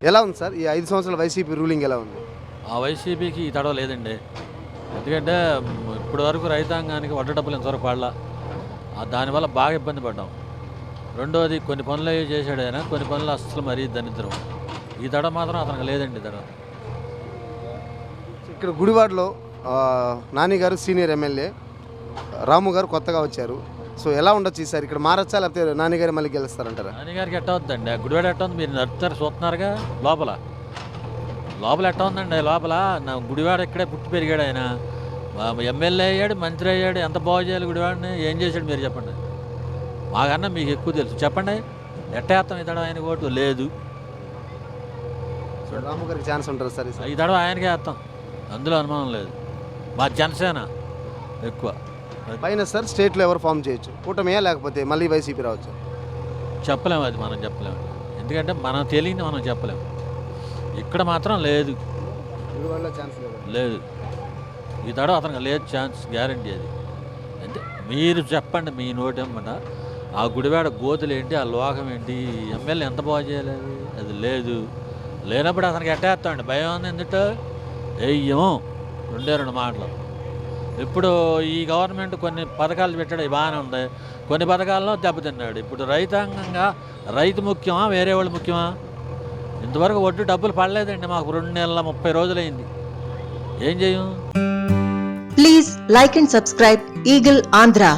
ఎలా ఉంది సార్ ఈ 5 సంవత్సరాల వైసీపీ రూలింగ్ ఎలా ఉంది? ఆ వైసీపీకి ఈ తడవ లేదండి. ఎందుకంటే ఇప్పటి వరకు రైతాంగానికి వడ్డ డబ్బులు ఇంతవరకు పడలా. దానివల్ల బాగా ఇబ్బంది పడ్డాం. రెండోది కొన్ని పనులు చేశాడు ఆయన, కొన్ని పనులు అస్సలు మరీ దరిద్రం. ఈ తడవ మాత్రం అతనికి లేదండి. తడవ ఇక్కడ గుడివాడలో నాని గారు సీనియర్ ఎమ్మెల్యే, రాము గారు కొత్తగా వచ్చారు. సో ఎలా ఉండొచ్చు ఈసారి? ఇక్కడ మారచ్చా లేకపోతే నాని గారు మళ్ళీ గెలుస్తారంటారా? నాన్నగారికి ఎట్ట అవుతుందండి? గుడివాడ ఎట్ట ఉంది? మీరు నడుపుతారు చూస్తున్నారుగా. లోపల ఎట్ట ఉందండి? లోపల నా గుడివాడ ఇక్కడే పుట్టి పెరిగాడు ఆయన. ఎమ్మెల్యే అయ్యాడు, మంత్రి అయ్యాడు. ఎంత బాగు చేయాలి గుడివాడిని? ఏం చేశాడు మీరు చెప్పండి. మాకన్నా మీకు ఎక్కువ తెలుసు. చెప్పండి, ఎట్టేస్తాం ఈ తడవ ఆయన ఓటు? లేదు. రాము గారికి ఛాన్స్ ఉంటుంది సార్ ఈ తడవ ఆయనకే వేస్తాం, అందులో అనుమానం లేదు. మా జనసేన ఎక్కువ. పైన సార్ స్టేట్లో ఎవరు ఫామ్ చేయొచ్చు? కూటమియా లేకపోతే మళ్ళీ వైసీపీ రావచ్చు? చెప్పలేము, అది మనం చెప్పలేము. ఎందుకంటే మనం తెలియని మనం చెప్పలేము. ఇక్కడ మాత్రం లేదు, గుడివాడలో ఛాన్స్ లేదు. ఈ తడవ అతనికి లేదు ఛాన్స్, గ్యారంటీ అది. అంటే మీరు చెప్పండి, మీ నోటేమన్నా ఆ గుడివాడ గోతులు ఏంటి, ఆ లోకం ఏంటి, ఎమ్మెల్యే ఎంత బాగు చేయాలి? అది లేదు. లేనప్పుడు అతనికి ఎట్టేస్తామండి. భయం ఉంది ఎందుకు వెయ్యము. 2 మాటలు. ఇప్పుడు ఈ గవర్నమెంట్ కొన్ని పథకాలు పెట్టాడు, బాగానే ఉంది. కొన్ని పథకాల్లో దెబ్బతిన్నాడు. ఇప్పుడు రైతాంగంగా రైతు ముఖ్యమా, వేరే వాళ్ళు ముఖ్యమా? ఇంతవరకు వడ్డీ డబ్బులు పడలేదండి మాకు. 2 నెలల 30 రోజులైంది. ఏం చేయం? Please like and subscribe Eagle Andhra.